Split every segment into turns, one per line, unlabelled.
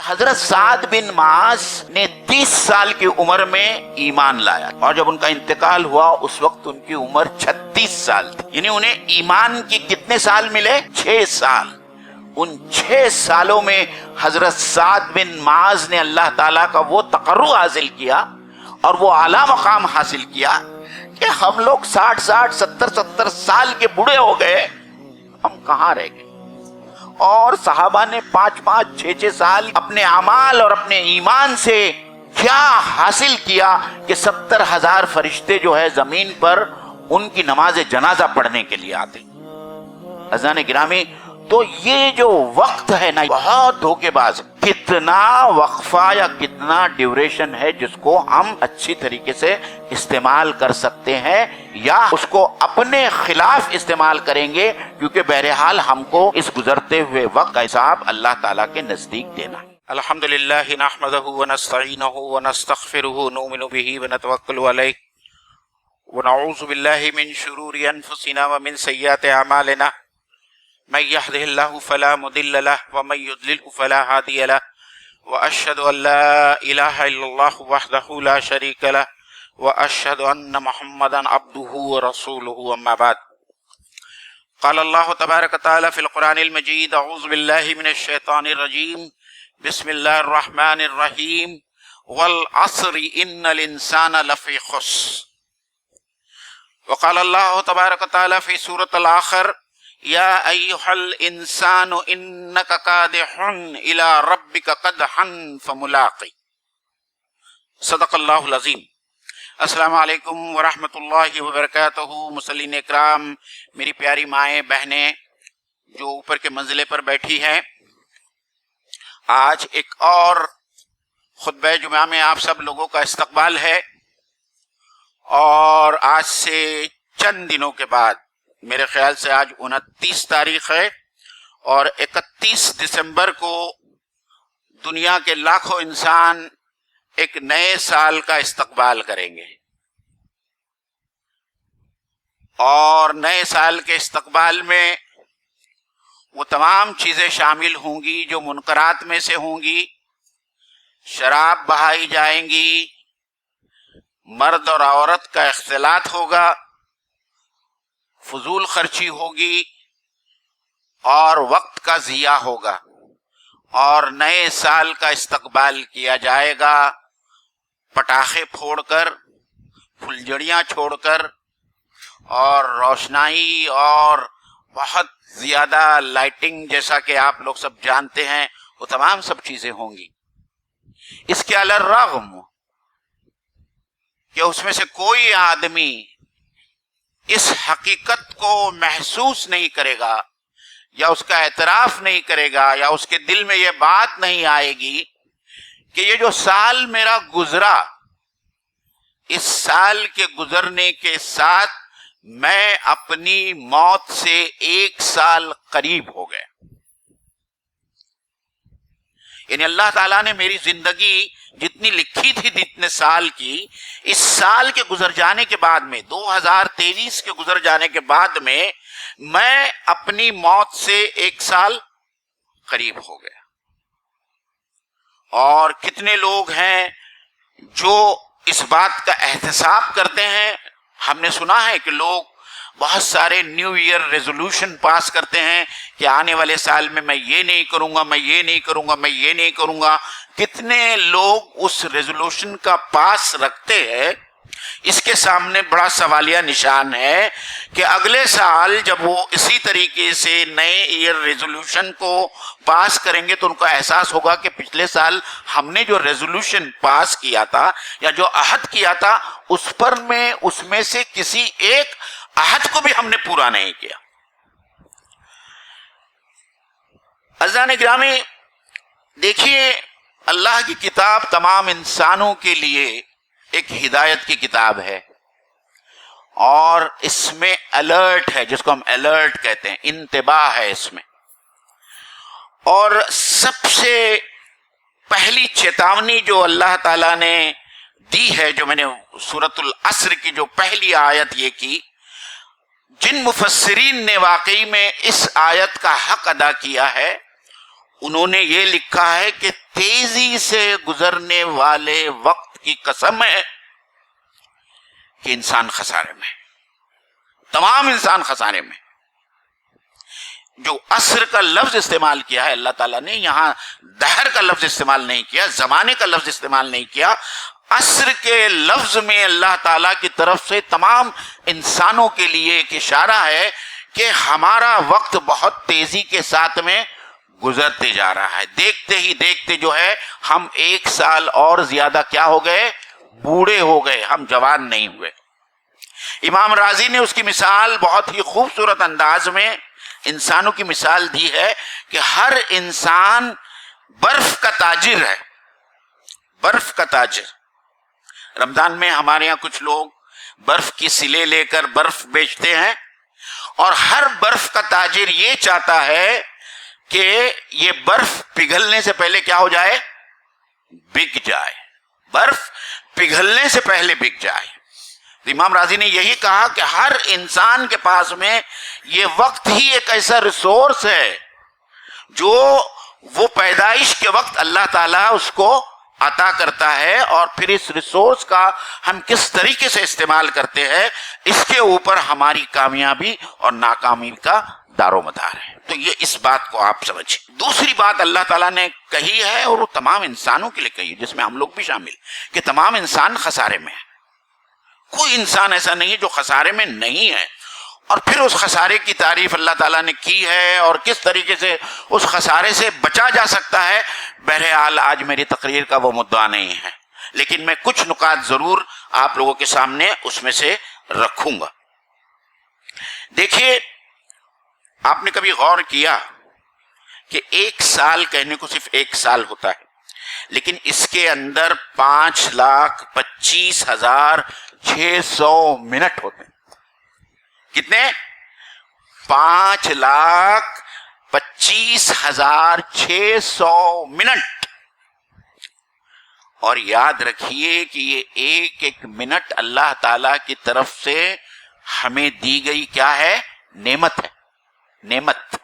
حضرت سعد بن معاذ نے 30 سال کی عمر میں ایمان لایا، اور جب ان کا انتقال ہوا اس وقت ان کی عمر 36 سال تھی، یعنی انہیں ایمان کی کتنے سال ملے؟ 6 سال۔ ان 6 سالوں میں حضرت سعد بن معاذ نے اللہ تعالیٰ کا وہ تقرب حاصل کیا اور وہ اعلیٰ مقام حاصل کیا کہ ہم لوگ 60 70 سال کے بوڑھے ہو گئے، ہم کہاں رہ گئے؟ اور صحابہ نے 5 6 سال اپنے اعمال اور اپنے ایمان سے کیا حاصل کیا کہ 70,000 فرشتے جو ہے زمین پر ان کی نماز جنازہ پڑھنے کے لیے آتے۔ عزیزان گرامی، تو یہ جو وقت ہے نا بہت دھوکے باز، کتنا وقفہ یا کتنا ڈیوریشن ہے جس کو ہم اچھی طریقے سے استعمال کر سکتے ہیں یا اس کو اپنے خلاف استعمال کریں گے، کیونکہ بہرحال ہم کو اس گزرتے ہوئے وقت کا حساب اللہ تعالیٰ کے نزدیک دینا ہے۔ الحمدللہ نحمدہ ونستعینہ ونستغفرہ نؤمن بہ ونتوکل علیہ ونعوذ باللہ من شرور انفسنا ومن سیئات اعمالنا من يهده الله فلا مضل له ومن يضلل فلا هادي له واشهد ان لا اله الا الله وحده لا شريك له واشهد ان محمدا عبده ورسوله اما بعد قال الله تبارك وتعالى في القرآن المجيد اعوذ بالله من الشيطان الرجيم بسم الله الرحمن الرحيم والعصر ان الانسان لفي خسر وقال الله تبارك وتعالى في سورة الآخر یا ایھا الانسان انک کادح الی ربک قدحا فملاقی۔ صدق اللہ العظیم۔ السلام علیکم ورحمۃ اللہ وبرکاتہ۔ مسلمین اکرام، میری پیاری مائیں بہنیں جو اوپر کے منزلے پر بیٹھی ہیں، آج ایک اور خطبہ جمعہ میں آپ سب لوگوں کا استقبال ہے، اور آج سے چند دنوں کے بعد، میرے خیال سے آج 29 تاریخ ہے، اور 31 دسمبر کو دنیا کے لاکھوں انسان ایک نئے سال کا استقبال کریں گے، اور نئے سال کے استقبال میں وہ تمام چیزیں شامل ہوں گی جو منکرات میں سے ہوں گی۔ شراب بہائی جائیں گی، مرد اور عورت کا اختلاط ہوگا، فضول خرچی ہوگی، اور وقت کا ضیاع ہوگا، اور نئے سال کا استقبال کیا جائے گا پٹاخے پھوڑ کر، پھلجڑیاں چھوڑ کر، اور روشنائی اور بہت زیادہ لائٹنگ، جیسا کہ آپ لوگ سب جانتے ہیں، وہ تمام سب چیزیں ہوں گی۔ اس کے الرغم کہ اس میں سے کوئی آدمی اس حقیقت کو محسوس نہیں کرے گا، یا اس کا اعتراف نہیں کرے گا، یا اس کے دل میں یہ بات نہیں آئے گی کہ یہ جو سال میرا گزرا، اس سال کے گزرنے کے ساتھ میں اپنی موت سے 1 سال قریب ہو گیا۔ یعنی اللہ تعالیٰ نے میری زندگی جتنی لکھی تھی جتنے سال کی، اس سال کے گزر جانے کے بعد میں، 2023 کے گزر جانے کے بعد میں اپنی موت سے 1 سال قریب ہو گیا۔ اور کتنے لوگ ہیں جو اس بات کا احتساب کرتے ہیں؟ ہم نے سنا ہے کہ لوگ بہت سارے نیو ایئر ریزولوشن پاس کرتے ہیں کہ آنے والے سال میں یہ نہیں کروں گا، میں یہ نہیں کروں گا، میں یہ نہیں کروں گا۔ کتنے لوگ اس ریزولوشن کا پاس رکھتے ہیں؟ اس کے سامنے بڑا سوالیہ نشان ہے کہ اگلے سال جب وہ اسی طریقے سے نئے ایئر ریزولوشن کو پاس کریں گے تو ان کو احساس ہوگا کہ پچھلے سال ہم نے جو ریزولوشن پاس کیا تھا یا جو عہد کیا تھا، اس میں سے کسی ایک عہد کو بھی ہم نے پورا نہیں کیا۔ عزیزان گرامی، دیکھیے، اللہ کی کتاب تمام انسانوں کے لیے ایک ہدایت کی کتاب ہے، اور اس میں الرٹ ہے، جس کو ہم الرٹ کہتے ہیں، انتباہ ہے اس میں۔ اور سب سے پہلی چیتاونی جو اللہ تعالیٰ نے دی ہے، جو میں نے سورۃ العصر کی جو پہلی آیت یہ کی، جن مفسرین نے واقعی میں اس آیت کا حق ادا کیا ہے، انہوں نے یہ لکھا ہے کہ تیزی سے گزرنے والے وقت کی قسم ہے کہ انسان خسارے میں، تمام انسان خسارے میں۔ جو عصر کا لفظ استعمال کیا ہے اللہ تعالیٰ نے، یہاں دہر کا لفظ استعمال نہیں کیا، زمانے کا لفظ استعمال نہیں کیا، عصر کے لفظ میں اللہ تعالیٰ کی طرف سے تمام انسانوں کے لیے ایک اشارہ ہے کہ ہمارا وقت بہت تیزی کے ساتھ میں گزرتے جا رہا ہے۔ دیکھتے ہی دیکھتے جو ہے ہم 1 سال اور زیادہ کیا ہو گئے؟ بوڑھے ہو گئے، ہم جوان نہیں ہوئے۔ امام راضی نے اس کی مثال بہت ہی خوبصورت انداز میں انسانوں کی مثال دی ہے کہ ہر انسان برف کا تاجر ہے، برف کا تاجر۔ رمضان میں ہمارے یہاں کچھ لوگ برف کی سلے لے کر برف بیچتے ہیں، اور ہر برف کا تاجر یہ چاہتا ہے کہ یہ برف پگھلنے سے پہلے کیا ہو جائے؟ بک جائے، برف پگھلنے سے پہلے بک جائے۔ تو امام راضی نے یہی کہا کہ ہر انسان کے پاس میں یہ وقت ہی ایک ایسا ریسورس ہے جو وہ پیدائش کے وقت اللہ تعالیٰ اس کو عطا کرتا ہے، اور پھر اس ریسورس کا ہم کس طریقے سے استعمال کرتے ہیں اس کے اوپر ہماری کامیابی اور ناکامی کا دار و مدار ہے۔ تو یہ اس بات کو آپ سمجھیں۔ دوسری بات اللہ تعالیٰ نے کہی ہے، اور وہ تمام انسانوں کے لیے کہی ہے، جس میں ہم لوگ بھی شامل، کہ تمام انسان خسارے میں ہے، کوئی انسان ایسا نہیں ہے جو خسارے میں نہیں ہے۔ اور پھر اس خسارے کی تعریف اللہ تعالیٰ نے کی ہے اور کس طریقے سے اس خسارے سے بچا جا سکتا ہے۔ بہرحال آج میری تقریر کا وہ مدعا نہیں ہے، لیکن میں کچھ نکات ضرور آپ لوگوں کے سامنے اس میں سے رکھوں گا۔ دیکھیے، آپ نے کبھی غور کیا کہ 1 سال کہنے کو صرف 1 سال ہوتا ہے، لیکن اس کے اندر 5,25,600 منٹ ہوتے ہیں۔ کتنے؟ 5,25,600 منٹ۔ اور یاد رکھیے کہ یہ ایک ایک منٹ اللہ تعالی کی طرف سے ہمیں دی گئی کیا ہے؟ نعمت ہے، نعمت۔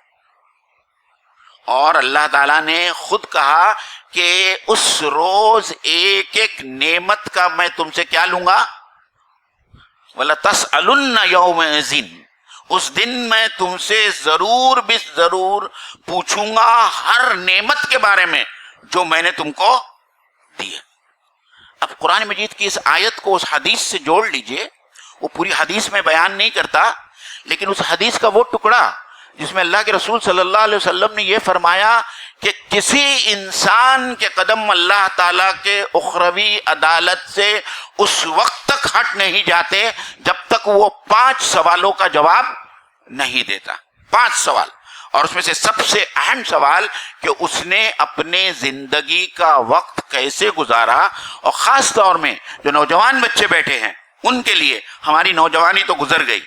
اور اللہ تعالیٰ نے خود کہا کہ اس روز ایک ایک نعمت کا میں تم سے کیا لوں گا؟ وَلَتَسْأَلُنَّ يَوْمَئِذٍ، اس دن میں تم سے ضرور بس ضرور پوچھوں گا ہر نعمت کے بارے میں جو میں نے تم کو دی ہے۔ اب قرآن مجید کی اس آیت کو اس حدیث سے جوڑ لیجئے۔ وہ پوری حدیث میں بیان نہیں کرتا، لیکن اس حدیث کا وہ ٹکڑا جس میں اللہ کے رسول صلی اللہ علیہ وسلم نے یہ فرمایا کہ کسی انسان کے قدم اللہ تعالیٰ کے اخروی عدالت سے اس وقت تک ہٹ نہیں جاتے جب تک وہ 5 سوالوں کا جواب نہیں دیتا۔ 5 سوال، اور اس میں سے سب سے اہم سوال کہ اس نے اپنے زندگی کا وقت کیسے گزارا، اور خاص طور میں جو نوجوان بچے بیٹھے ہیں ان کے لیے، ہماری نوجوانی تو گزر گئی،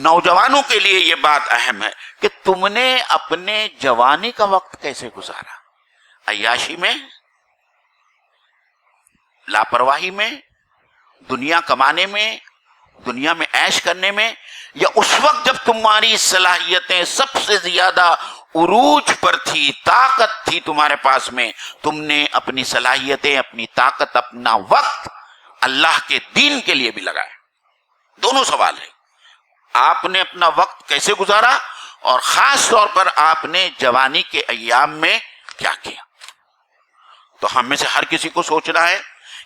نوجوانوں کے لیے یہ بات اہم ہے کہ تم نے اپنے جوانی کا وقت کیسے گزارا؟ عیاشی میں، لاپرواہی میں، دنیا کمانے میں، دنیا میں عیش کرنے میں، یا اس وقت جب تمہاری صلاحیتیں سب سے زیادہ عروج پر تھی، طاقت تھی تمہارے پاس میں، تم نے اپنی صلاحیتیں، اپنی طاقت، اپنا وقت اللہ کے دین کے لیے بھی لگایا؟ دونوں سوال ہیں۔ آپ نے اپنا وقت کیسے گزارا، اور خاص طور پر آپ نے جوانی کے ایام میں کیا کیا؟ تو ہم میں سے ہر کسی کو سوچنا ہے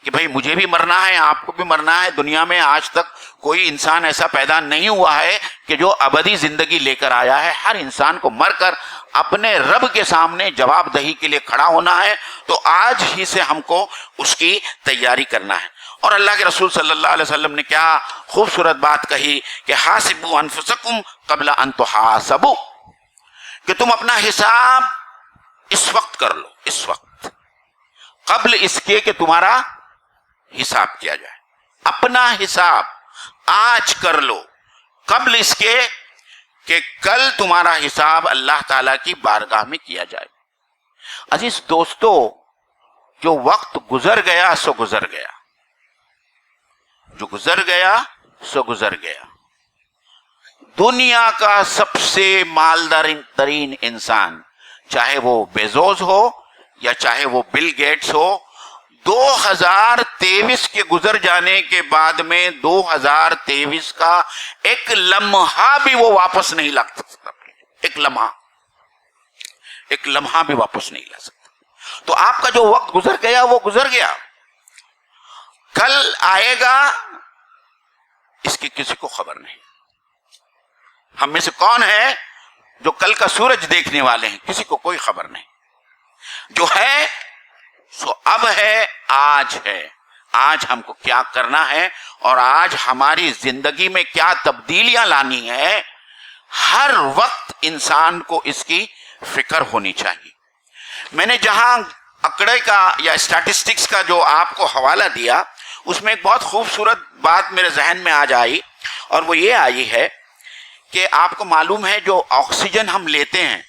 کہ بھئی مجھے بھی مرنا ہے، آپ کو بھی مرنا ہے۔ دنیا میں آج تک کوئی انسان ایسا پیدا نہیں ہوا ہے کہ جو ابدی زندگی لے کر آیا ہے۔ ہر انسان کو مر کر اپنے رب کے سامنے جواب دہی کے لیے کھڑا ہونا ہے، تو آج ہی سے ہم کو اس کی تیاری کرنا ہے۔ اور اللہ کے رسول صلی اللہ علیہ وسلم نے کیا خوبصورت بات کہی کہ حاسبوا انفسکم قبل ان تحاسبوا، کہ تم اپنا حساب اس وقت کر لو، اس وقت، قبل اس کے کہ تمہارا حساب کیا جائے۔ اپنا حساب آج کر لو، قبل اس کے کہ کل تمہارا حساب اللہ تعالی کی بارگاہ میں کیا جائے۔ عزیز دوستو، جو وقت گزر گیا سو گزر گیا، جو گزر گیا سو گزر گیا۔ دنیا کا سب سے مالدار ترین انسان چاہے وہ بیزوز ہو یا چاہے وہ بل گیٹس ہو، 2023 کے گزر جانے کے بعد میں 2023 کا ایک لمحہ بھی وہ واپس نہیں لا سکتا، ایک لمحہ بھی واپس نہیں لا سکتا۔ تو آپ کا جو وقت گزر گیا وہ گزر گیا، کل آئے گا اس کی کسی کو خبر نہیں۔ ہم میں سے کون ہے جو کل کا سورج دیکھنے والے ہیں؟ کسی کو کوئی خبر نہیں۔ جو ہے سو اب ہے، آج ہے، آج ہم کو کیا کرنا ہے اور آج ہماری زندگی میں کیا تبدیلیاں لانی ہے، ہر وقت انسان کو اس کی فکر ہونی چاہیے۔ میں نے جہاں آنکڑے کا یا اسٹیٹسٹکس کا جو آپ کو حوالہ دیا، اس میں ایک بہت خوبصورت بات میرے ذہن میں آج آئی، اور وہ یہ آئی ہے کہ آپ کو معلوم ہے جو آکسیجن ہم لیتے ہیں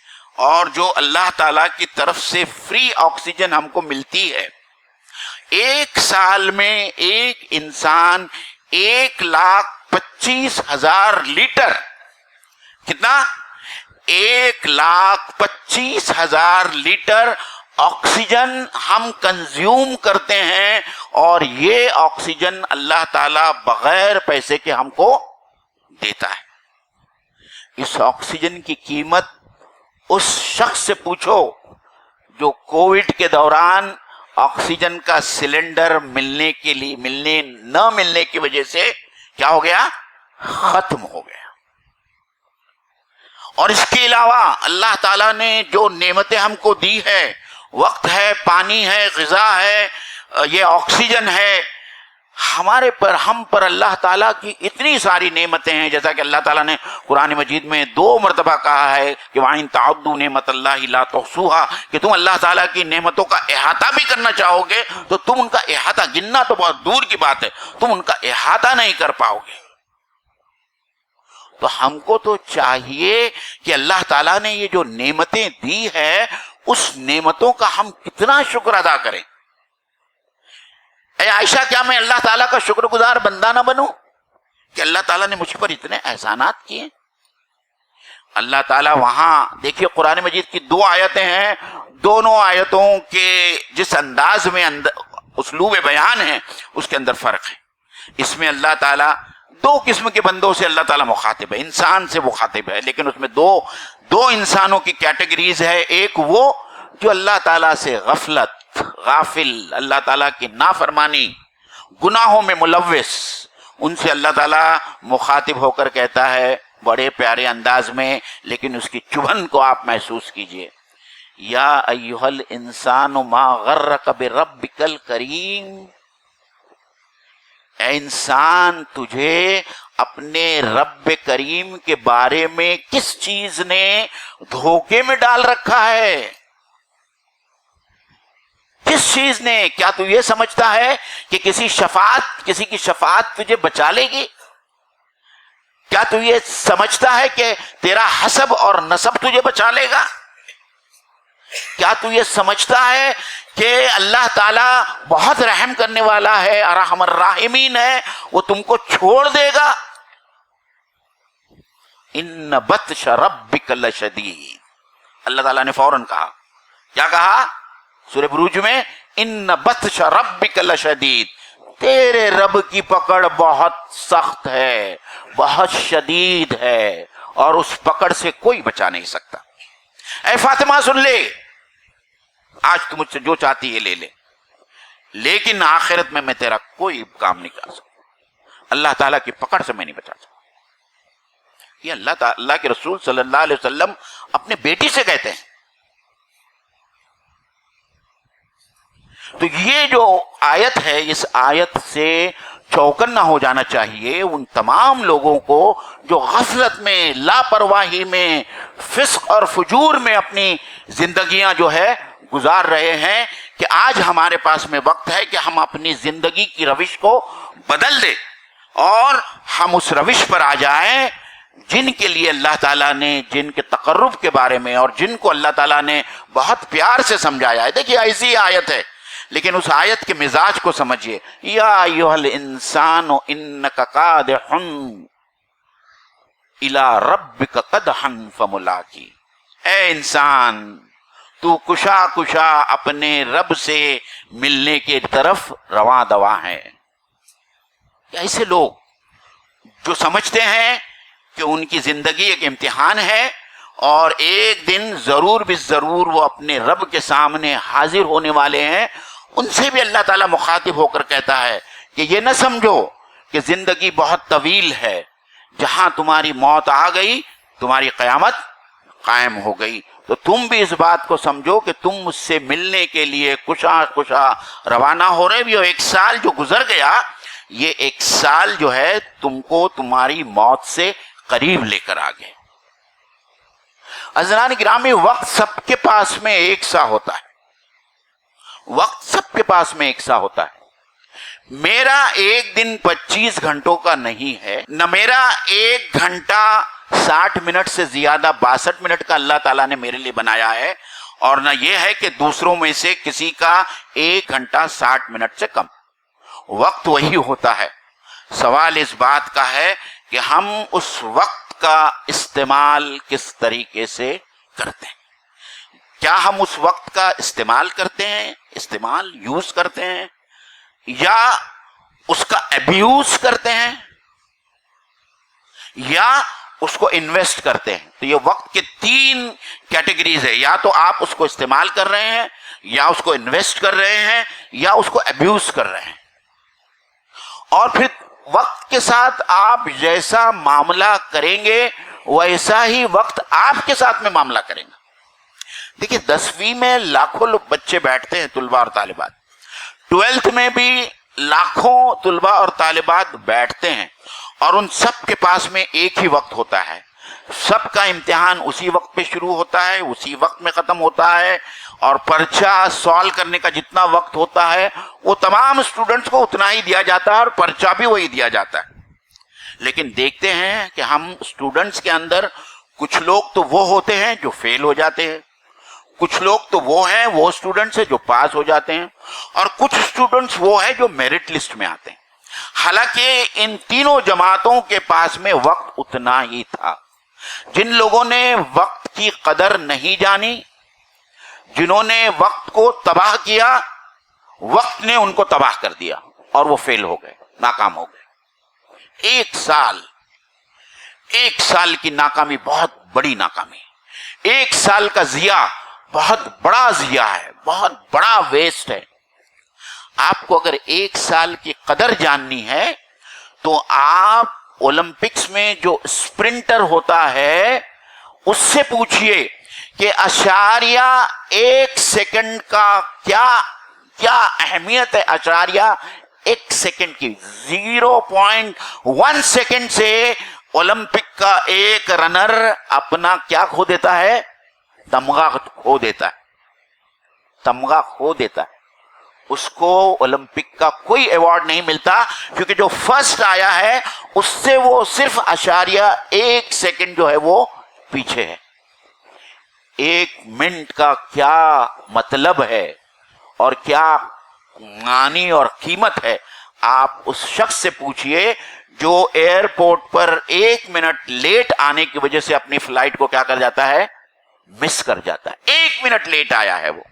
اور جو اللہ تعالیٰ کی طرف سے فری آکسیجن ہم کو ملتی ہے، ایک سال میں ایک انسان 1,25,000 لیٹر، کتنا؟ 1,25,000 لیٹر آکسیجن ہم کنزیوم کرتے ہیں، اور یہ آکسیجن اللہ تعالیٰ بغیر پیسے کے ہم کو دیتا ہے۔ اس آکسیجن کی قیمت اس شخص سے پوچھو جو کووڈ کے دوران آکسیجن کا سلنڈر ملنے نہ ملنے کی وجہ سے کیا ہو گیا؟ ختم ہو گیا۔ اور اس کے علاوہ اللہ تعالیٰ نے جو نعمتیں ہم کو دی ہے، وقت ہے، پانی ہے، غذا ہے، یہ آکسیجن ہے، ہم پر اللہ تعالیٰ کی اتنی ساری نعمتیں ہیں، جیسا کہ اللہ تعالیٰ نے قرآن مجید میں 2 مرتبہ کہا ہے کہ وَإِن تَعُدُّوا نِعْمَتَ اللَّهِ لَا تُحْصُوهَا، کہ تم اللہ تعالیٰ کی نعمتوں کا احاطہ بھی کرنا چاہو گے تو تم ان کا احاطہ، گننا تو بہت دور کی بات ہے، تم ان کا احاطہ نہیں کر پاؤ گے۔ تو ہم کو تو چاہیے کہ اللہ تعالیٰ نے یہ جو نعمتیں دی ہے، اس نعمتوں کا ہم کتنا شکر ادا کریں۔ اے عائشہ، کیا میں اللہ تعالیٰ کا شکر گزار بندہ نہ بنوں کہ اللہ تعالیٰ نے مجھ پر اتنے احسانات کیے؟ اللہ تعالیٰ وہاں دیکھیے قرآن مجید کی 2 آیتیں ہیں، دونوں آیتوں کے جس انداز میں اسلوب بیان ہے اس کے اندر فرق ہے۔ اس میں اللہ تعالیٰ 2 قسم کے بندوں سے اللہ تعالیٰ مخاطب ہے، انسان سے مخاطب ہے، لیکن اس میں دو انسانوں کی کیٹیگریز ہے۔ ایک وہ جو اللہ تعالیٰ سے غافل، اللہ تعالیٰ کی نافرمانی، گناہوں میں ملوث، ان سے اللہ تعالیٰ مخاطب ہو کر کہتا ہے بڑے پیارے انداز میں، لیکن اس کی چبھن کو آپ محسوس کیجئے۔ یا ایھا الانسان ما غرک بربک الکریم، اے انسان تجھے اپنے رب کریم کے بارے میں کس چیز نے دھوکے میں ڈال رکھا ہے؟ کس چیز نے؟ کیا تو یہ سمجھتا ہے کہ کسی کی شفاعت تجھے بچا لے گی؟ کیا تو یہ سمجھتا ہے کہ تیرا حسب اور نسب تجھے بچا لے گا؟ کیا تو یہ سمجھتا ہے کہ اللہ تعالیٰ بہت رحم کرنے والا ہے، ارحم الراحمین ہے، وہ تم کو چھوڑ دے گا؟ ان بطش ربک لشدید، اللہ تعالیٰ نے فوراً کہا، کیا کہا سورہ بروج میں؟ ان بطش ربک لشدید، تیرے رب کی پکڑ بہت سخت ہے، بہت شدید ہے، اور اس پکڑ سے کوئی بچا نہیں سکتا۔ اے فاطمہ سن لے، آج تو مجھ سے جو چاہتی ہے لے لے، لیکن آخرت میں تیرا کوئی کام نہیں کر سکتا، اللہ تعالیٰ کی پکڑ سے میں نہیں بچا سکتا۔ یہ اللہ کے رسول صلی اللہ علیہ وسلم اپنے بیٹی سے کہتے ہیں۔ تو یہ جو آیت ہے، اس آیت سے چوکنا ہو جانا چاہیے ان تمام لوگوں کو جو غفلت میں، لاپرواہی میں، فسق اور فجور میں اپنی زندگیاں جو ہے گزار رہے ہیں، کہ آج ہمارے پاس میں وقت ہے کہ ہم اپنی زندگی کی روش کو بدل دیں اور ہم اس روش پر آ جائیں جن کے لیے اللہ تعالیٰ نے، جن کے تقرب کے بارے میں اور جن کو اللہ تعالیٰ نے بہت پیار سے سمجھایا ہے۔ دیکھیے ایسی آیت ہے، لیکن اس آیت کے مزاج کو سمجھیے۔ یا ایھا الانسان انک قادح الی ربک قدحا فملاقی، اے انسان تو کشا کشا اپنے رب سے ملنے کی طرف رواں دواں ہے. ایسے لوگ جو سمجھتے ہیں کہ ان کی زندگی ایک امتحان ہے اور ایک دن ضرور بالضرور وہ اپنے رب کے سامنے حاضر ہونے والے ہیں، ان سے بھی اللہ تعالیٰ مخاطب ہو کر کہتا ہے کہ یہ نہ سمجھو کہ زندگی بہت طویل ہے، جہاں تمہاری موت آ گئی تمہاری قیامت قائم ہو گئی. تو تم بھی اس بات کو سمجھو کہ تم مجھ سے ملنے کے لیے کشا کشا روانہ ہو رہے بھی ہو. ایک سال جو گزر گیا، یہ ایک سال جو ہے تم کو تمہاری موت سے قریب لے کر آ گئے. عزیزان گرامی، وقت سب کے پاس میں ایک سا ہوتا ہے. وقت سب کے پاس میں ایک سا ہوتا ہے. میرا ایک دن 25 گھنٹوں کا نہیں ہے، نہ میرا 1 گھنٹہ 60 منٹ سے زیادہ 62 منٹ کا اللہ تعالیٰ نے میرے لیے بنایا ہے، اور نہ یہ ہے کہ دوسروں میں سے کسی کا 1 گھنٹہ 60 منٹ سے کم. وقت وہی ہوتا ہے. سوال اس بات کا ہے کہ ہم اس وقت کا استعمال کس طریقے سے کرتے ہیں. کیا ہم اس وقت کا استعمال کرتے ہیں، یوز کرتے ہیں، یا اس کا ابیوز کرتے ہیں، یا اس کو انویسٹ کرتے ہیں. تو یہ وقت کے 3 کیٹیگریز ہے. یا تو آپ اس کو استعمال کر رہے ہیں، یا اس کو انویسٹ کر رہے ہیں، یا اس کو ابیوز کر رہے ہیں. اور پھر وقت کے ساتھ آپ جیسا معاملہ کریں گے ویسا ہی وقت آپ کے ساتھ میں معاملہ کریں گا. دیکھیے 10ویں میں لاکھوں لوگ بچے بیٹھتے ہیں، طلباء اور طالبات. 12th میں بھی لاکھوں طلباء اور طالبات بیٹھتے ہیں، اور ان سب کے پاس میں ایک ہی وقت ہوتا ہے. سب کا امتحان اسی وقت پہ شروع ہوتا ہے، اسی وقت میں ختم ہوتا ہے، اور پرچہ سالو کرنے کا جتنا وقت ہوتا ہے وہ تمام اسٹوڈنٹس کو اتنا ہی دیا جاتا ہے، اور پرچہ بھی وہی دیا جاتا ہے. لیکن دیکھتے ہیں کہ ہم اسٹوڈنٹس کے اندر کچھ لوگ تو وہ ہوتے ہیں جو فیل ہو جاتے ہیں، کچھ لوگ تو وہ ہیں وہ اسٹوڈنٹس ہیں جو پاس ہو جاتے ہیں، اور کچھ اسٹوڈنٹس وہ ہیں جو میرٹ لسٹ میں آتے ہیں. حالانکہ ان تینوں جماعتوں کے پاس میں وقت اتنا ہی تھا. جن لوگوں نے وقت کی قدر نہیں جانی، جنہوں نے وقت کو تباہ کیا، وقت نے ان کو تباہ کر دیا اور وہ فیل ہو گئے، ناکام ہو گئے. 1 سال کی ناکامی بہت بڑی ناکامی. 1 سال کا ضیاع بہت بڑا ضیاع ہے، بہت بڑا ویسٹ ہے. آپ کو اگر 1 سال کی قدر جاننی ہے تو آپ اولمپکس میں جو اسپرنٹر ہوتا ہے اس سے پوچھئے کہ 1 سیکنڈ کا کیا اہمیت ہے. 1 سیکنڈ کی 0.1 سیکنڈ سے اولمپک کا ایک رنر اپنا کیا کھو دیتا ہے؟ تمغہ کھو دیتا ہے. تمغہ کھو دیتا ہے. اس کو اولمپک کا کوئی ایوارڈ نہیں ملتا، کیونکہ جو فرسٹ آیا ہے اس سے وہ صرف 1 سیکنڈ جو ہے وہ پیچھے ہے. 1 منٹ کا کیا مطلب ہے اور کیا معنی اور قیمت ہے، آپ اس شخص سے پوچھئے جو ایئرپورٹ پر 1 منٹ لیٹ آنے کی وجہ سے اپنی فلائٹ کو کیا کر جاتا ہے؟ مس کر جاتا ہے. 1 منٹ لیٹ آیا ہے وہ،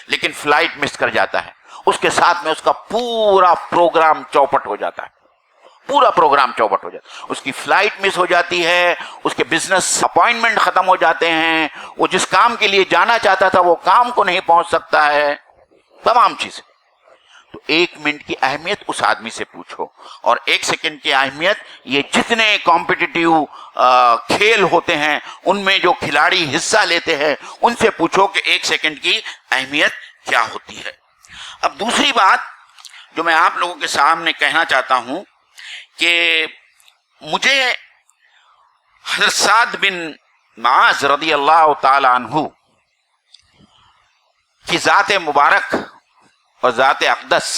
لیکن فلائٹ مس کر جاتا ہے. اس کے ساتھ میں اس کا پورا پروگرام چوپٹ ہو جاتا ہے. پورا پروگرام چوپٹ ہو جاتا ہے. اس کی فلائٹ مس ہو جاتی ہے، اس کے بزنس اپائنٹمنٹ ختم ہو جاتے ہیں، وہ جس کام کے لیے جانا چاہتا تھا وہ کام کو نہیں پہنچ سکتا ہے، تمام چیزیں. تو 1 منٹ کی اہمیت اس آدمی سے پوچھو، اور 1 سیکنڈ کی اہمیت یہ جتنے کمپٹیٹیو کھیل ہوتے ہیں ان میں جو کھلاڑی حصہ لیتے ہیں ان سے پوچھو کہ 1 سیکنڈ کی اہمیت کیا ہوتی ہے. اب دوسری بات جو میں آپ لوگوں کے سامنے کہنا چاہتا ہوں کہ مجھے حضرت سعد بن معاذ رضی اللہ تعالی عنہ کی ذات مبارک اور ذات اقدس،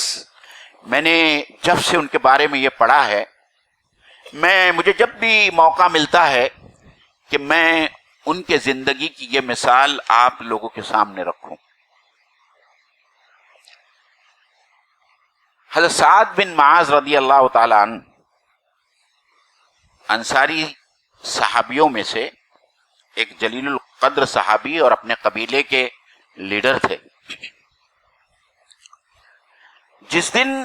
میں نے جب سے ان کے بارے میں یہ پڑھا ہے، مجھے جب بھی موقع ملتا ہے کہ میں ان کے زندگی کی یہ مثال آپ لوگوں کے سامنے رکھوں. حضرت سعد بن معاذ رضی اللہ تعالی عنہ انصاری صحابیوں میں سے ایک جلیل القدر صحابی اور اپنے قبیلے کے لیڈر تھے. جس دن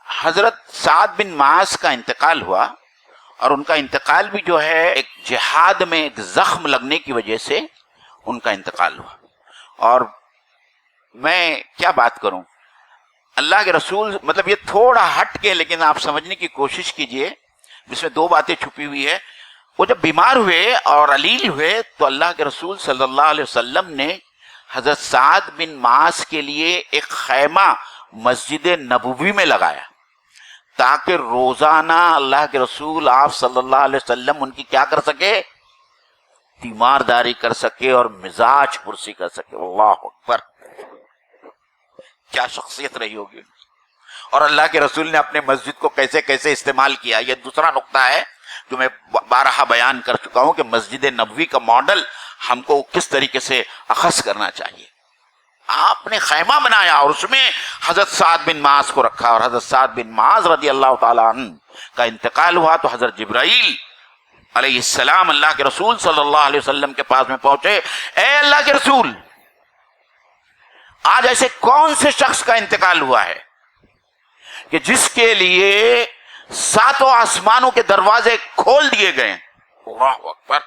حضرت سعد بن معاذ کا انتقال ہوا، اور ان کا انتقال بھی جو ہے ایک جہاد میں ایک زخم لگنے کی وجہ سے ان کا انتقال ہوا. اور میں کیا بات کروں، اللہ کے رسول، مطلب یہ تھوڑا ہٹ کے لیکن آپ سمجھنے کی کوشش کیجئے، اس میں دو باتیں چھپی ہوئی ہے. وہ جب بیمار ہوئے اور علیل ہوئے تو اللہ کے رسول صلی اللہ علیہ وسلم نے حضرت سعد بن معاذ کے لیے ایک خیمہ مسجد نبوی میں لگایا، تاکہ روزانہ اللہ کے رسول آپ صلی اللہ علیہ وسلم ان کی کیا کر سکے، تیمارداری کر سکے اور مزاج پرسی کر سکے. اللہ اکبر، کیا شخصیت رہی ہوگی. اور اللہ کے رسول نے اپنے مسجد کو کیسے کیسے استعمال کیا. یہ دوسرا نقطہ ہے جو میں بارہا بیان کر چکا ہوں کہ مسجد نبوی کا ماڈل ہم کو کس طریقے سے اخذ کرنا چاہیے. آپ نے خیمہ بنایا اور اس میں حضرت سعد بن معاذ کو رکھا، اور حضرت سعد بن معاذ رضی اللہ تعالیٰ عنہ کا انتقال ہوا تو حضرت جبرائیل علیہ السلام اللہ کے رسول صلی اللہ علیہ وسلم کے پاس میں پہنچے. اے اللہ کے رسول، آج ایسے کون سے شخص کا انتقال ہوا ہے کہ جس کے لیے ساتوں آسمانوں کے دروازے کھول دیے گئے، اللہ اکبر،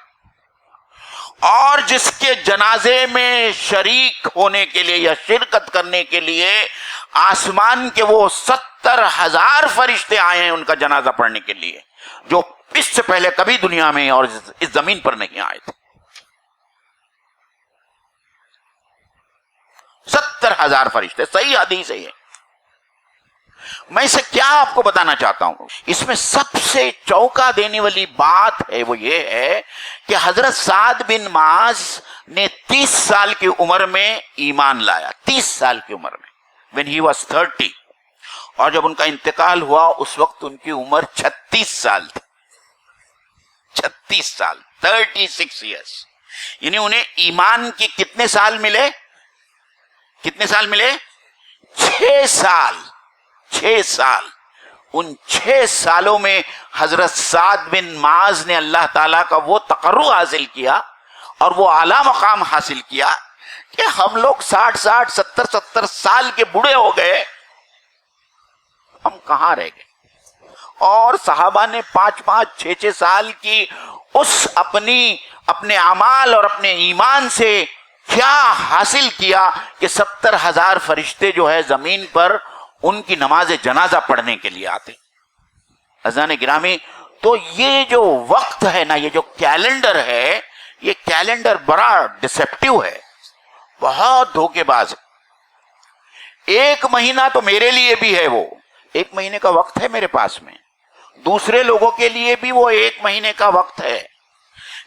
اور جس کے جنازے میں شریک ہونے کے لیے یا شرکت کرنے کے لیے آسمان کے وہ 70,000 فرشتے آئے ہیں ان کا جنازہ پڑھنے کے لیے، جو اس سے پہلے کبھی دنیا میں اور اس زمین پر نہیں آئے تھے. 70,000 فرشتے، صحیح حدیث ہے یہ. میں اسے کیا آپ کو بتانا چاہتا ہوں، اس میں سب سے چونکا دینے والی بات ہے وہ یہ ہے کہ حضرت سعد بن معاذ نے 30 سال کی عمر میں ایمان لایا، 30 سال کی عمر میں، when he was 30. اور جب ان کا انتقال ہوا اس وقت ان کی عمر 36 سال تھی. 36 سال، 36 years. یعنی انہیں ایمان کے کتنے سال ملے؟ کتنے سال ملے؟ 6 سال. 6 سال. ان 6 سالوں میں حضرت سعد بن معاذ نے اللہ تعالیٰ کا وہ تقرب حاصل کیا اور وہ اعلیٰ مقام حاصل کیا کہ ہم لوگ 60 70 سال کے بوڑھے ہو گئے، ہم کہاں رہ گئے. اور صحابہ نے 5 6 سال کی اس اپنے اعمال اور اپنے ایمان سے کیا حاصل کیا کہ 70,000 فرشتے جو ہے زمین پر ان کی نماز جنازہ پڑھنے کے لیے آتے. عزیزان گرامی، تو یہ جو وقت ہے نا، یہ جو کیلنڈر ہے، یہ کیلنڈر بڑا ڈسپٹیو ہے، بہت دھوکے باز ہے. 1 مہینہ تو میرے لیے بھی ہے، وہ 1 مہینے کا وقت ہے میرے پاس میں، دوسرے لوگوں کے لیے بھی وہ 1 مہینے کا وقت ہے.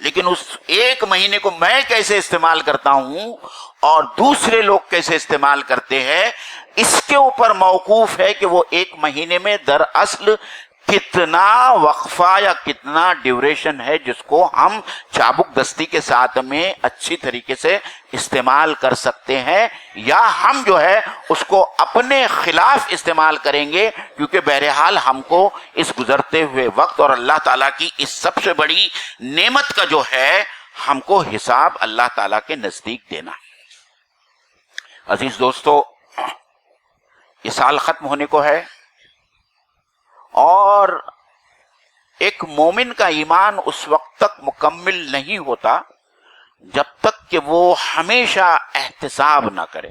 لیکن اس 1 مہینے کو میں کیسے استعمال کرتا ہوں اور دوسرے لوگ کیسے استعمال کرتے ہیں، اس کے اوپر موقوف ہے کہ وہ 1 مہینے میں دراصل کتنا وقفہ یا کتنا ڈیوریشن ہے جس کو ہم چابک دستی کے ساتھ میں اچھی طریقے سے استعمال کر سکتے ہیں، یا ہم جو ہے اس کو اپنے خلاف استعمال کریں گے. کیونکہ بہرحال ہم کو اس گزرتے ہوئے وقت اور اللہ تعالیٰ کی اس سب سے بڑی نعمت کا جو ہے ہم کو حساب اللہ تعالیٰ کے نزدیک دینا. عزیز دوستو، یہ سال ختم ہونے کو ہے، اور ایک مومن کا ایمان اس وقت تک مکمل نہیں ہوتا جب تک کہ وہ ہمیشہ احتساب نہ کرے.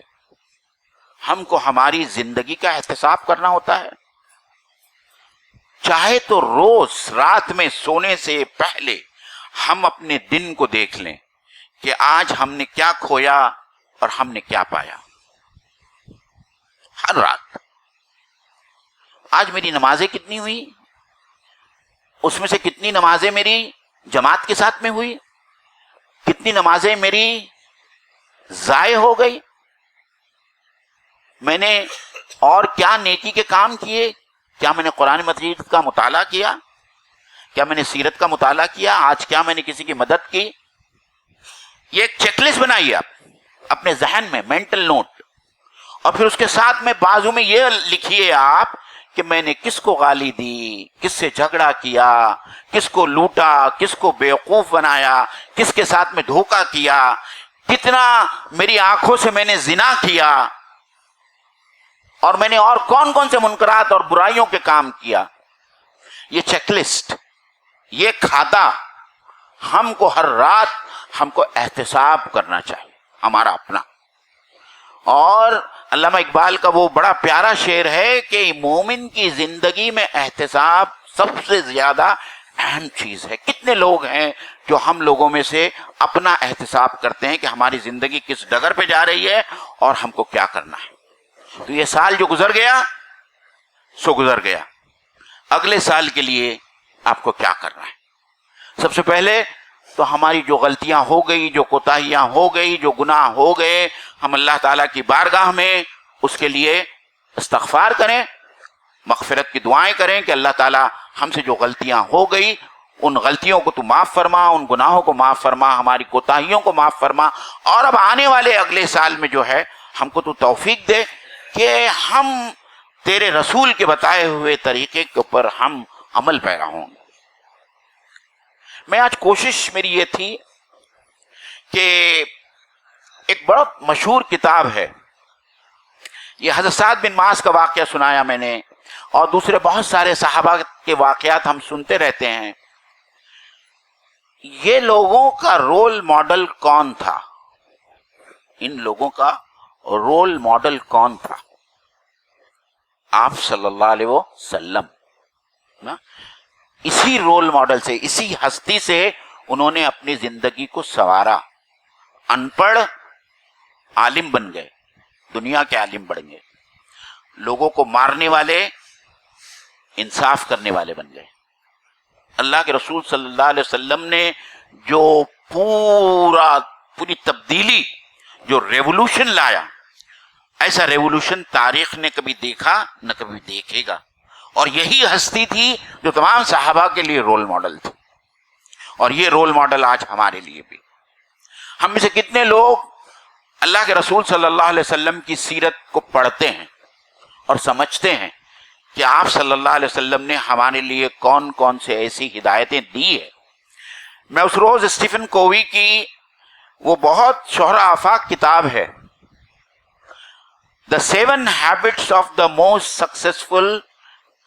ہم کو ہماری زندگی کا احتساب کرنا ہوتا ہے، چاہے تو روز رات میں سونے سے پہلے ہم اپنے دن کو دیکھ لیں کہ آج ہم نے کیا کھویا اور ہم نے کیا پایا. ہر رات آج میری نمازیں کتنی ہوئی، اس میں سے کتنی نمازیں میری جماعت کے ساتھ میں ہوئی، کتنی نمازیں میری ضائع ہو گئی، میں نے اور کیا نیکی کے کام کیے، کیا میں نے قرآن مجید کا مطالعہ کیا، کیا میں نے سیرت کا مطالعہ کیا، آج کیا میں نے کسی کی مدد کی. یہ ایک چیک لسٹ بنائیے آپ اپنے ذہن میں، مینٹل نوٹ، اور پھر اس کے ساتھ میں بازو میں یہ لکھیے آپ کہ میں نے کس کو گالی دی، کس سے جھگڑا کیا، کس کو لوٹا، کس کو بیوقوف بنایا، کس کے ساتھ میں دھوکہ کیا، کتنا میری آنکھوں سے میں نے زنا کیا، اور میں نے اور کون کون سے منکرات اور برائیوں کے کام کیا. یہ چیک لسٹ، یہ کھاتا ہم کو ہر رات ہم کو احتساب کرنا چاہیے، ہمارا اپنا. اور علامہ اقبال کا وہ بڑا پیارا شعر ہے کہ مومن کی زندگی میں احتساب سب سے زیادہ اہم چیز ہے. کتنے لوگ ہیں جو ہم لوگوں میں سے اپنا احتساب کرتے ہیں کہ ہماری زندگی کس ڈگر پہ جا رہی ہے اور ہم کو کیا کرنا ہے. تو یہ سال جو گزر گیا سو گزر گیا، اگلے سال کے لیے آپ کو کیا کرنا ہے. سب سے پہلے تو ہماری جو غلطیاں ہو گئی، جو کوتاہیاں ہو گئی، جو گناہ ہو گئے، ہم اللہ تعالیٰ کی بارگاہ میں اس کے لیے استغفار کریں، مغفرت کی دعائیں کریں کہ اللہ تعالیٰ ہم سے جو غلطیاں ہو گئی ان غلطیوں کو تو معاف فرما، ان گناہوں کو معاف فرما، ہماری کوتاہیوں کو معاف فرما، اور اب آنے والے اگلے سال میں جو ہے ہم کو تو توفیق دے کہ ہم تیرے رسول کے بتائے ہوئے طریقے کے اوپر ہم عمل پیرا ہوں. میں آج کوشش میری یہ تھی کہ ایک بڑا مشہور کتاب ہے، یہ حضرت سعد بن معاذ کا واقعہ سنایا میں نے، اور دوسرے بہت سارے صحابہ کے واقعات ہم سنتے رہتے ہیں. یہ لوگوں کا رول ماڈل کون تھا؟ ان لوگوں کا رول ماڈل کون تھا؟ آپ صلی اللہ علیہ وسلم. اسی رول ماڈل سے، اسی ہستی سے انہوں نے اپنی زندگی کو سنوارا. ان پڑھ عالم بن گئے، دنیا کے عالم بن گئے، لوگوں کو مارنے والے انصاف کرنے والے بن گئے. اللہ کے رسول صلی اللہ علیہ وسلم نے جو پوری تبدیلی، جو ریولوشن لایا، ایسا ریولوشن تاریخ نے کبھی دیکھا نہ کبھی دیکھے گا. اور یہی ہستی تھی جو تمام صحابہ کے لیے رول ماڈل تھی، اور یہ رول ماڈل آج ہمارے لیے بھی. ہم میں سے کتنے لوگ اللہ کے رسول صلی اللہ علیہ وسلم کی سیرت کو پڑھتے ہیں اور سمجھتے ہیں کہ آپ صلی اللہ علیہ وسلم نے ہمارے لیے کون کون سے ایسی ہدایتیں دی ہے. میں اس روز اسٹیفن کووی کی وہ بہت شہرہ آفاق کتاب ہے، The 7 Habits of the Most Successful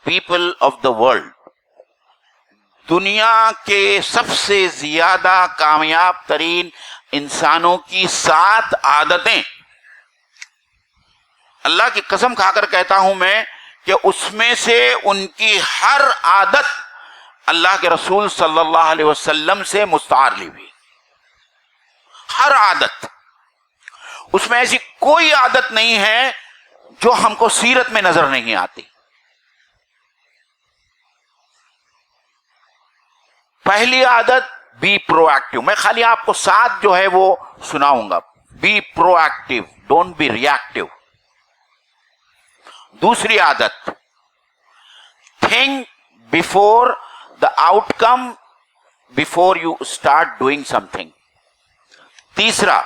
People of the World، دنیا کے سب سے زیادہ کامیاب ترین انسانوں کی 7 عادتیں. اللہ کی قسم کھا کر کہتا ہوں میں کہ اس میں سے ان کی ہر عادت اللہ کے رسول صلی اللہ علیہ وسلم سے مستعار لی ہوئی. ہر عادت، اس میں ایسی کوئی عادت نہیں ہے جو ہم کو سیرت میں نظر نہیں آتی. پہلی عادت بی پرو ایکٹیو. میں خالی آپ کو 7 جو ہے وہ سناؤں گا. Be proactive, don't be reactive. دوسری عادت، think before the outcome before you start doing something. تیسرا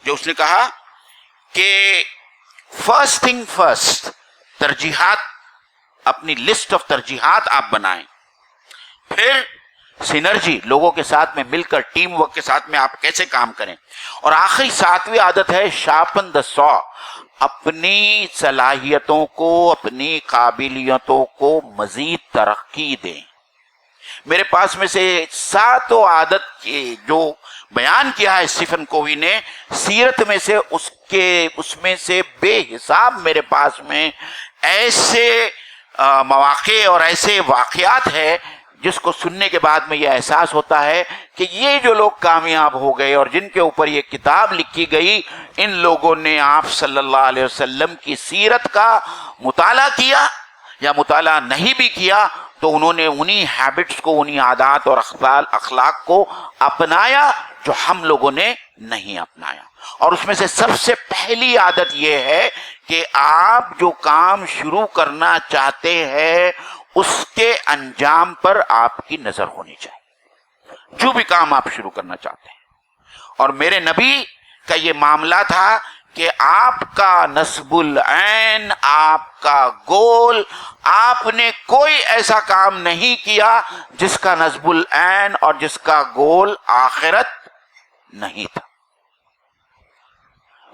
جو اس نے کہا کہ فرسٹ تھنگ فرسٹ، ترجیحات، اپنی لسٹ آف ترجیحات آپ بنائیں. پھر سینرجی، لوگوں کے ساتھ میں مل کر ٹیم ورک کے ساتھ میں آپ کیسے کام کریں. اور آخری 7ویں عادت ہے شارپن دا سو، اپنی صلاحیتوں کو، اپنی قابلیتوں کو مزید ترقی دیں. میرے پاس میں سے 7 عادت کے جو بیان کیا ہے اسٹیفن کووی نے سیرت میں سے، اس میں سے بے حساب میرے پاس میں ایسے مواقع اور ایسے واقعات ہے جس کو سننے کے بعد میں یہ احساس ہوتا ہے کہ یہ جو لوگ کامیاب ہو گئے اور جن کے اوپر یہ کتاب لکھی گئی، ان لوگوں نے آپ صلی اللہ علیہ وسلم کی سیرت کا مطالعہ کیا، یا مطالعہ نہیں بھی کیا تو انہوں نے انہی ہیبٹس کو، انہی عادات اور اخلاق کو اپنایا جو ہم لوگوں نے نہیں اپنایا. اور اس میں سے سب سے پہلی عادت یہ ہے کہ آپ جو کام شروع کرنا چاہتے ہیں اس کے انجام پر آپ کی نظر ہونی چاہیے، جو بھی کام آپ شروع کرنا چاہتے ہیں. اور میرے نبی کا یہ معاملہ تھا کہ آپ کا نصب العین، آپ کا گول، آپ نے کوئی ایسا کام نہیں کیا جس کا نصب العین اور جس کا گول آخرت نہیں تھا.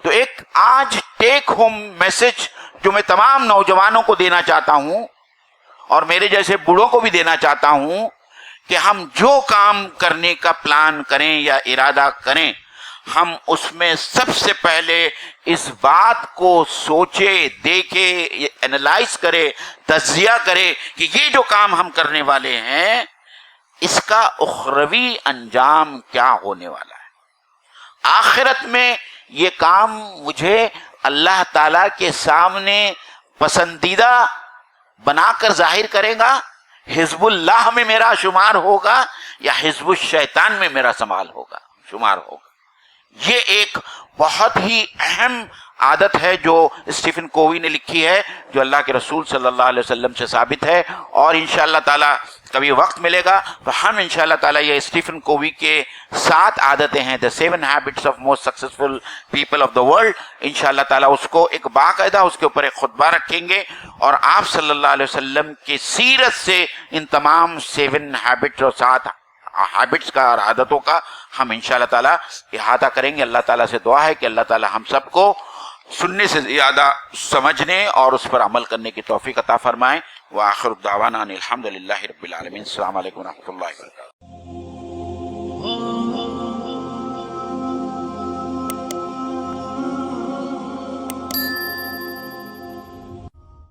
تو ایک آج ٹیک ہوم میسج جو میں تمام نوجوانوں کو دینا چاہتا ہوں اور میرے جیسے بوڑھوں کو بھی دینا چاہتا ہوں کہ ہم جو کام کرنے کا پلان کریں یا ارادہ کریں، ہم اس میں سب سے پہلے اس بات کو سوچے، دیکھے، اینالائز کرے، تجزیہ کرے کہ یہ جو کام ہم کرنے والے ہیں اس کا اخروی انجام کیا ہونے والا ہے، آخرت میں یہ کام مجھے اللہ تعالی کے سامنے پسندیدہ بنا کر ظاہر کرے گا، حزب اللہ میں میرا شمار ہوگا یا حزب الشیطان میں میرا شمار ہوگا۔ یہ ایک بہت ہی اہم عادت ہے جو اسٹیفن کووی نے لکھی ہے، جو اللہ کے رسول صلی اللہ علیہ وسلم سے ثابت ہے، اور انشاءاللہ تعالی کبھی وقت ملے گا تو ہم انشاءاللہ تعالی یہ اسٹیفن کووی کے 7 عادتیں ہیں، the 7 habits of most successful people of the world، انشاءاللہ تعالی اس کو ایک باقاعدہ اس کے اوپر ایک خطبہ رکھیں گے، اور آپ صلی اللہ علیہ وسلم کی سیرت سے ان تمام 7 habits اور 7 ہیبٹس کا اور عادتوں کا ہم انشاءاللہ تعالی احاطہ کریں گے۔ اللہ تعالیٰ سے دعا ہے کہ اللہ تعالی ہم سب کو سننے سے زیادہ سمجھنے اور اس پر عمل کرنے کی توفیق عطا فرمائیں۔ وآخر دعوانا ان الحمد للہ رب العالمین۔ السلام علیکم ورحمۃ اللہ وبرکاتہ۔